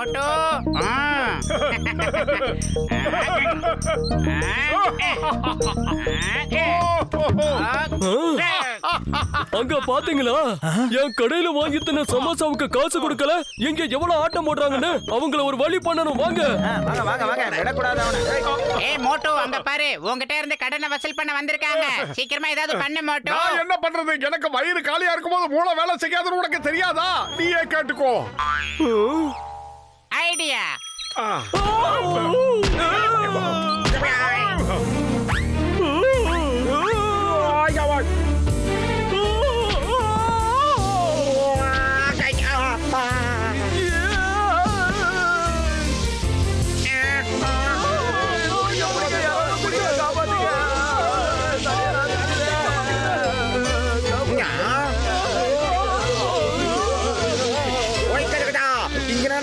Moto அங்க பாத்தீங்களா என் கடையில வாங்கி தந்த சமோசாவுக்கு காசு கொடுக்கல இங்க எவ்வளவு ஆட்டம் போடுறாங்கன்னு அவங்கள ஒரு வழி பண்ணணும் வாங்க. ஏய் மோட்டோ அங்க பாரு உன்கிட்ட இருந்து கடனை வசூல் பண்ண வந்திருக்காங்க. சீக்கிரமா ஏதாவது பண்ணு மோட்டோ. நான் என்ன பண்றது? எனக்கு வயிறு காலியா இருக்கும்போது மூளை வேலை செய்யாதுன்னு உனக்கு தெரியாதா? நீயே கேட்டுக்கோ. ஐடியா.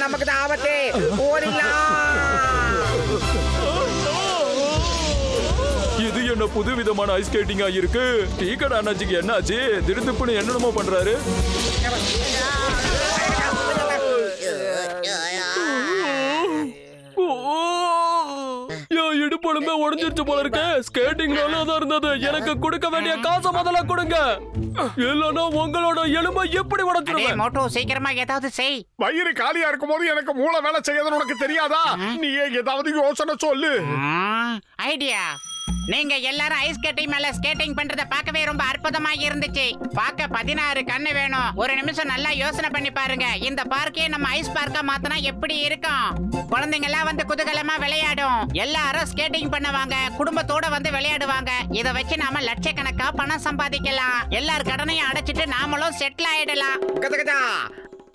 நமக்கு தான் ஆபத்து. இது என்ன புது விதமான ஐஸ் ஸ்கேட்டிங்கா இருக்கு? டீ கடை அண்ணாச்சிக்கு என்னாச்சு? திருத்துப்புன்னு என்னென்னமோ பண்றாரு. இடுப்பொழுமே உடஞ்சிருச்சு போல இருக்கு. ஸ்கேட்டிங் தான் இருந்தது. எனக்கு கொடுக்க வேண்டிய காசை முதல்ல கொடுங்க, இல்லன்னா உங்களோட எலும்பை எப்படி உடைச்சிருவேன். மோட்டோ சீக்கிரமா ஏதாவது செய். வயிறு காலியா இருக்கும்போது எனக்கு மூளை வேலை செய்யாதுன்னு உனக்கு தெரியாதா? நீயே ஏதாவது யோசனை சொல்லு. ஐடியா. நீங்க எல்லாரும் ஐஸ் கட்டி மேல ஸ்கேட்டிங் பண்றத பார்க்கவே ரொம்ப அற்புதமா இருந்துச்சு. பார்க்க 16 கண்ணு வேணும். ஒரு நிமிஷம் நல்லா யோசனை பண்ணி பாருங்க. இந்த பார்க்கே நம்ம ஐஸ் பார்க்கா மாத்தினா எப்படி இருக்கும்? குழந்தைங்க எல்லாம் வந்து குதூகலமா விளையாடும். எல்லாரும் ஸ்கேட்டிங் பண்ணுவாங்க, குடும்பத்தோட வந்து விளையாடுவாங்க. இத வச்சு நாம லட்சக்கணக்கா பணம் சம்பாதிக்கலாம். எல்லார் கடனையும் அடைச்சிட்டு நாமளும் செட்டில் ஆயிடலாம்.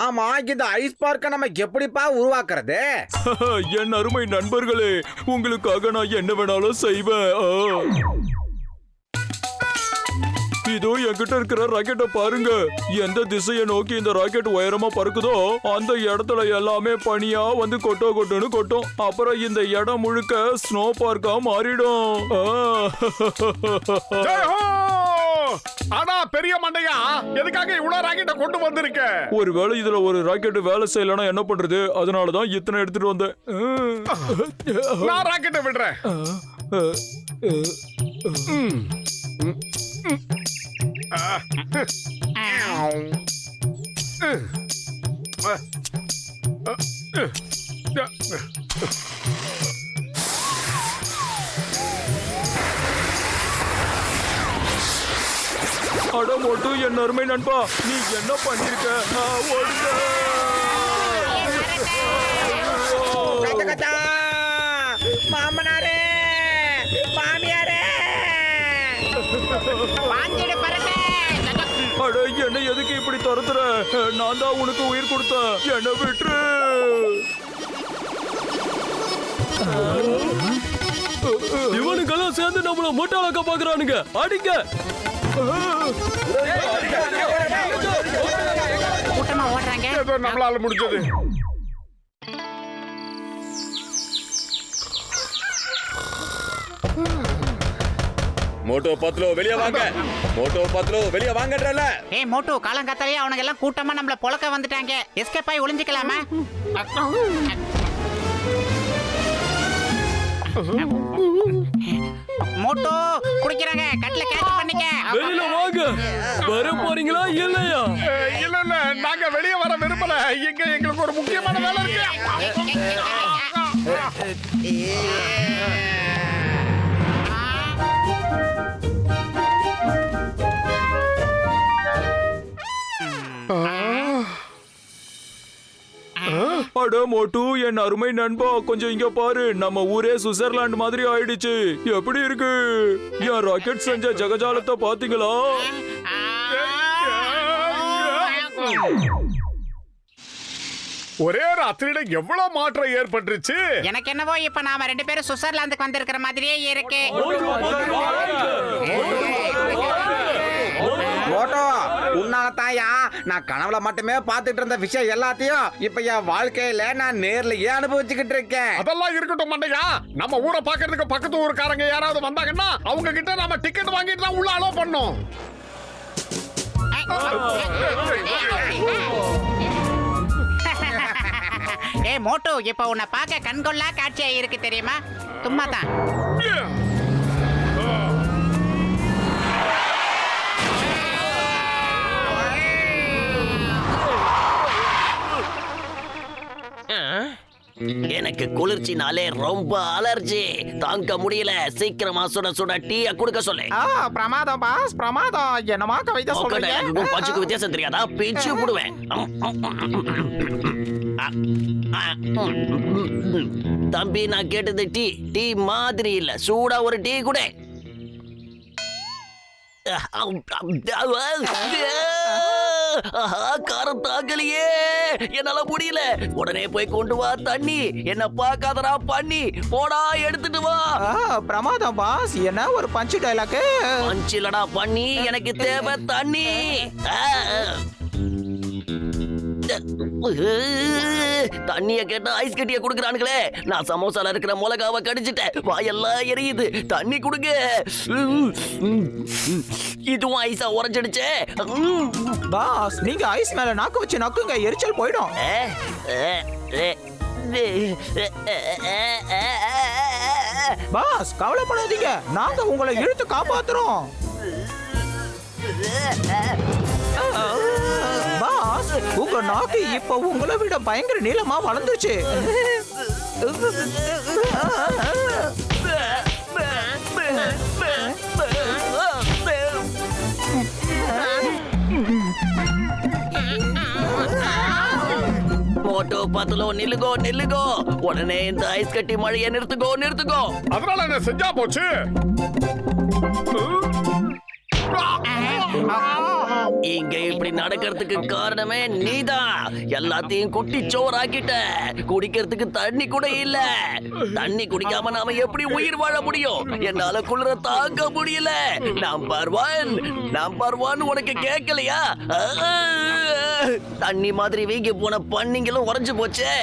ஆமா, இந்த ஐஸ் பார்க்க நம்ம எப்படிப்பா உருவாக்குறது? என் அருமை நண்பர்களே, உங்களுக்காக நான் என்ன வேணாலும் செய்வேன். இதோ என்கிட்ட இருக்கிற ராக்கெட்டை பாருங்க. எந்த திசையை நோக்கி இந்த ராக்கெட் உயரமா பறக்குதோ அந்த இடத்துல எல்லாமே பனியா வந்து கொட்டுன்னு கொட்டும். அப்புறம் இந்த இடம் முழுக்க ஸ்னோ பார்க்கா மாறிடும். ஆனா பெரிய மண்டையா, எதுக்காக இவ்வளவு ராக்கெட்டை கொண்டு வந்திருக்க? ஒருவேளை இதுல ஒரு ராக்கெட் வேலை செய்யலன்னா என்ன பண்றது? அதனாலதான் இத்தனை எடுத்துட்டு வந்தேன். நான் ராக்கெட்டை விடுறேன். அட மோட்டு, என் அருமை நண்பா, நீ என்ன பண்ணிருக்க? மாமனாரே, மாமியாரே, அட என்ன எதுக்கு இப்படி துரத்துற? நான் தான் உனக்கு உயிர் கொடுத்தேன், என்ன விட்டுரு. இவனுக்கெல்லாம் சேர்ந்து நம்மள முட்டாளாக்க பாக்குறானுங்க. அடிங்க. கூட்டமா ஓடுறாங்க. ஏதோ நம்மளால முடிஞ்சது. மோட்டோ பத்லோ வெளிய வாங்க. மோட்டோ பத்லோ வெளிய வாங்கன்றல. ஏய் மோட்டோ, காலங்காத்தாலே அவனுங்க எல்லாம் கூட்டமா நம்மள பொளக்க வந்துட்டாங்க. எஸ்கேப் ஆகி ஒளிஞ்சிக்கலாமா? மோட்டோ குடிக்கிறாங்க. கட்ல கேட்ச் பண்ணிக்க. வெளியில வாங்க. வர போறீங்களா இல்லையா? இல்ல இல்ல, நாங்க வெளியே வர விரும்பல. இங்க எங்களுக்கு ஒரு முக்கியமான வேலை இருக்கு. அட மோட்டு, என் அருமை நண்பா, கொஞ்சம் இங்க பாரு. நம்ம ஊரே சுவிட்சர்லாந்து மாதிரி ஆயிடுச்சு. எப்படி இருக்கு? என் ராக்கெட் செஞ்ச ஜகஜாலத்தை பாத்தீங்களா? ஒரே ராத்திரியில எவ்வளவு மாற்றம் ஏற்பட்டுருச்சு. எனக்கு என்னவோ இப்ப நாம 2 பேரும் சுவிட்சர்லாந்துக்கு வந்திருக்கிற மாதிரியே இருக்கு. மோட்டோ, உன்னால தாயா நான் கனவுல மட்டுமே பார்த்துட்டு இருந்த விஷயம் எல்லாத்தையும் இப்ப என் வாழ்க்கையில நான் நேர்லயே அனுபவிச்சுக்கிட்டு இருக்கேன். அதெல்லாம் இருக்கட்டும் மண்டையா, நம்ம ஊரை பாக்குறதுக்கு பக்கத்து ஊருக்காரங்க யாராவது வந்தாங்கன்னா அவங்க கிட்ட நம்ம டிக்கெட் வாங்கிட்டு தான் உள்ள அலோ பண்ணோம். ஏ மோட்டு இப்ப உன்னை பார்க்க கண்கொள்ளா காட்சியா இருக்கு தெரியுமா? சும்மா தான். எனக்கு குளிர்ச்சினாலே ரொம்ப அலர்ஜி, தாங்க முடியல. சீக்கிரமா சுட சுட டீய குடுக்க சொல்லு. பிரமாதம் பாஸ், பிரமாதம். என்னமா கவிதை சொல்றீங்க? பச்சுக்கு வித்தியாசம் தெரியாதா? பிச்சு புடுவேன். தம்பி, நான் கேட்டது டீ. டீ மாதிரி இல்ல, சூடா ஒரு டீ கூட. காரம் தாக்கலையே, என்னால முடியல. உடனே போய் கொண்டு வா தண்ணி. என்ன பாக்காதடா பண்ணி, போடா எடுத்துட்டு வா. பிரமாதம் பாஸ். என்ன ஒரு பஞ்சு டைலாக்? பஞ்சிலடா பண்ணி, எனக்கு தேவை தண்ணி. தண்ணிய கேட்டா ஐஸ் கட்டிய குடுக்கறானுங்களே. நான் சமோசால இருக்கிற மிளகாவை கடிச்சிட்டேன், வாயெல்லாம் எரியுது. தண்ணி குடுங்க. இதுவும் ஐஸா உறைஞ்சிடுச்சே. பாஸ், நீங்க ஐஸ் மேல நாக்கு வச்சு நக்குங்க, எரிச்சல் போயிடும். பாஸ், கவலைப்படாதீங்க, நாங்க உங்களை இழுத்து காப்பாத்துறோம். பாஸ், உங்க நாக்கு இப்ப உங்களை விட பயங்கர நீளமா வளர்ந்துச்சு. மோட்டோ பத்தலோ, நில்லுகோ நில்லுகோ. உடனே இந்த ஐஸ் கட்டி மழையை நிறுத்துகோ நிறுத்துகோ. அதனால என்ன செஞ்சா போச்சு? இங்க இப்படி நடக்கிறதுக்கு காரணமே நீதான். எல்லாத்தையும் குட்டி சோறாக்கிட்ட. குடிக்கிறதுக்கு தண்ணி கூட இல்ல. தண்ணி குடிக்காம நாம எப்படி உயிர் வாழ முடியும்? என்னால குளிர தாங்க முடியல. நம்பர் ஒன் உனக்கு கேட்கலையா? தண்ணி மாதிரி வீங்கி போன பண்ணிங்களும் உறைஞ்சு போச்சே.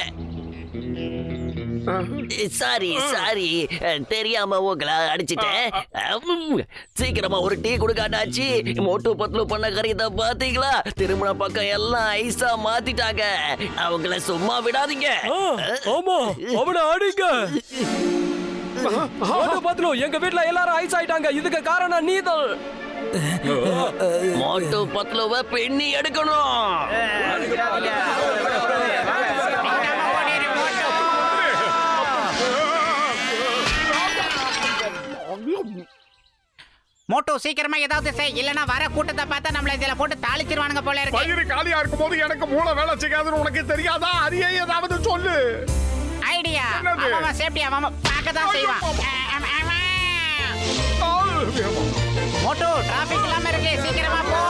சாரி தெரியாம உங்களை அடிச்சிட்டேன். சீக்கிரமா ஒரு டீ கொடுக்காட்டாச்சு. மோட்டு பத்லு பண்ண கறியத பாத்தீங்களா? திருமண பக்கம் எல்லாம் ஐஸா மாத்திட்டாங்க. அவங்கள சும்மா விடாதீங்க. ஆமா, அவனை அடிங்க. எங்க வீட்டுல எல்லாரும் ஐஸ் ஆயிட்டாங்க. இதுக்கு காரணம் நீதான். மோட்டு பத்லுவ பெண்ணி எடுக்கணும். மோட்டு சீக்கிரமா ஏதாவது செய், இல்லனா வர கூட்டத்தை பார்த்தா நம்மள இதுல போட்டு தாளிச்சிருவானுங்க போல இருக்கு. வயிறு காலியா இருக்கும்போது எனக்கு மூளை வேலை செய்யாதுன்னு உனக்கு தெரியாதா? அதையே ஏதாவது சொல்லு. ஐடியா. என்னது? அவன் சேஃப்டி அவன் பார்க்க தான் செய்வான். மோட்டு டிராபிக் இல்லாம இருக்கு, சீக்கிரமா போ.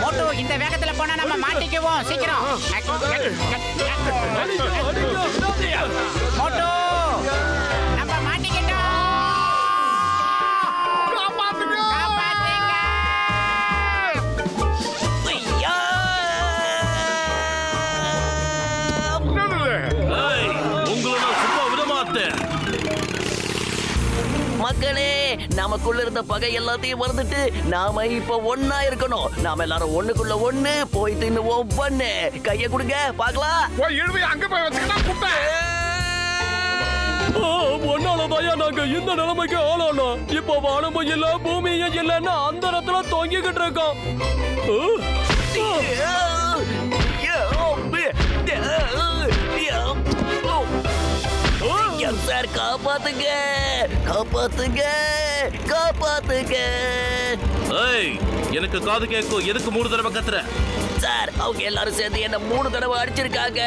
மோட்டு இந்த வேகத்துல போனா நம்ம மாட்டிக்குவோம். சீக்கிரம் மோட்டு, நம்ம மாட்டிக்கிட்டோம். மக்களே, நமக்குள்ள இருந்த பகை எல்லாத்தையும் மறந்துட்டு நாம இப்ப ஒன்னா இருக்கணும். நாம எல்லாரும் ஒண்ணுக்குள்ள ஒண்ணு போயிட்டு இன்னும் ஒவ்வொன்னு கைய கொடுங்க பாக்கலாம். போய் இழுவை அங்க போய் வச்சுக்கிட்டா குட்டை. ஒன்னாலதாயா நாங்க இந்த நிலைமைக்கு ஆளானோம். இப்ப வானமும் இல்ல, பூமியும் இல்லன்னு அந்த இடத்துல தொங்கிக்கிட்டு இருக்கோம். சார், காப்பாத்துங்க காப்பாத்துங்க காப்பாத்துங்க. எனக்கு காது கேட்கும். எதுக்கு 3 தடவை கத்துற? சார், அவங்க எல்லாரும் சேர்ந்து என்ன 3 தடவை அடிச்சிருக்காங்க.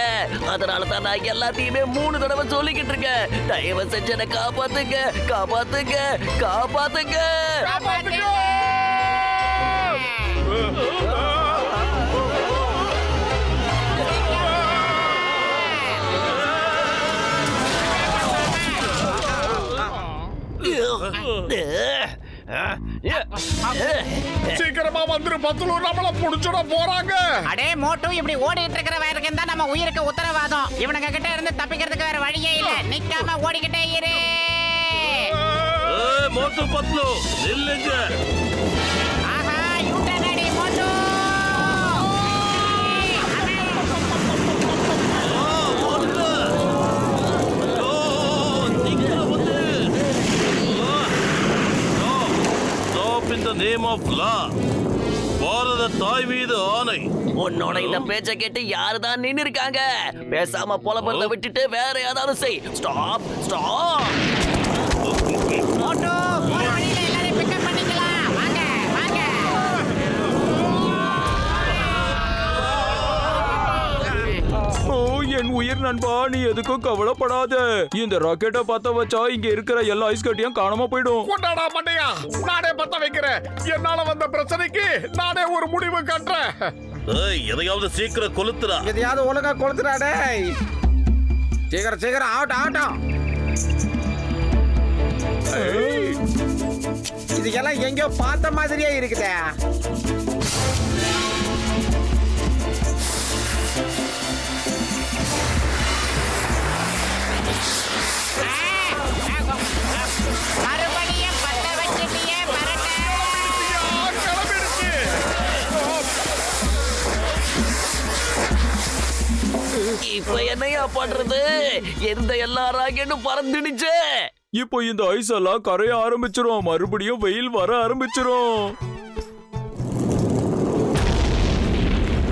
அதனால தான் நான் எல்லாத்தையுமே 3 தடவை சொல்லிக்கிட்டு இருக்கேன். தயவு செஞ்சு என்ன காப்பாத்துங்க காப்பாத்துங்க காப்பாத்துங்க. சீக்கிரமா வந்துரு பத்லு, நம்மள புடிச்சுட போறாங்க. அடே மோட்டு, இப்படி ஓடிட்டு இருக்கிற வரைக்கும் தான் நம்ம உயிருக்கு உத்தரவாதம். இவனுங்க கிட்ட இருந்து தப்பிக்கிறதுக்கு வேற வழியே இல்ல. நிக்காம ஓடிக்கிட்டே இரு. மோட்டு பத்லு நில்லுங்க. ஆஹா, யூட்டன் அடி மோட்டு. இன் த நேம் ஆஃப் லா பாரத தாய் மீது ஆணை. உன்னோட இந்த பேச்ச கேட்டு யாருதான் நின்னு இருக்காங்க? பேசாம புலம்பறத விட்டுட்டு வேற ஏதாவது செய். Stop stop. மோட்டோ போற வழியில எல்லாரையும் பிக்கப் பண்ணிக்கலாம். வாங்க வாங்க. ஓ என் உயிர் நண்பா, நீ எதுக்கும் கவலைப்படாத. இந்த ராக்கெட்டை பத்த வச்சா இங்க இருக்கிற எல்லா ஐஸ் கட்டியும் காணாம போயிடும். கொண்டாடா மண்டையா, நானே பத்த வைக்கிறேன். என்னால வந்த பிரச்சனைக்கு நானே ஒரு முடிவு கட்டுறேன். ஏய், எதையாவது சீக்கிரம் கொளுத்துறா. எதையாவது ஒழுங்கா கொளுத்துடா டேய். சீக்கிரம் சீக்கிரம் ஆகட்டும் ஆகட்டும். இது எல்லாம் எங்கேயோ பார்த்த மாதிரியே இருக்குதே. மறுபடியும் பத்த வச்சிட்டியே பரட்ட. கிளம்பிடுச்சு. இப்ப என்னையா பண்றது? எந்த எல்லா ராக்கெட்டும் பறந்துடுச்சு. இப்போ இந்த ஐஸ் எல்லாம் கரைய ஆரம்பிச்சிரும். மறுபடியும் வெயில் வர ஆரம்பிச்சிரும்.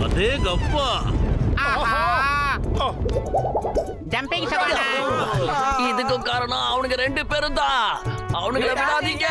அதே கப்பா. ஜம்பிங் சவாலா. இதுக்கும் காரணம் அவனுங்க ரெண்டு பேரும் தான். அவனுங்களை விடாதீங்க.